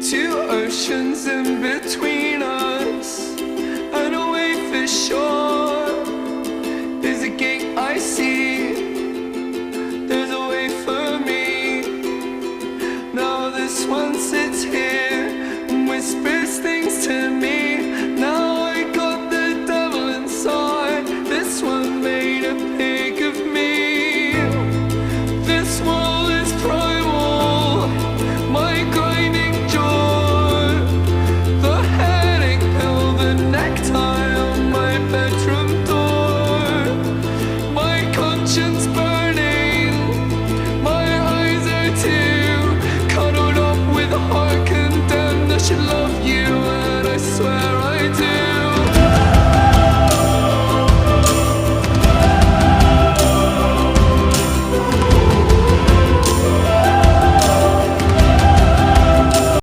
Two oceans in between us, and away for shore is a gate I see. There's a way for me. Now this one sits here.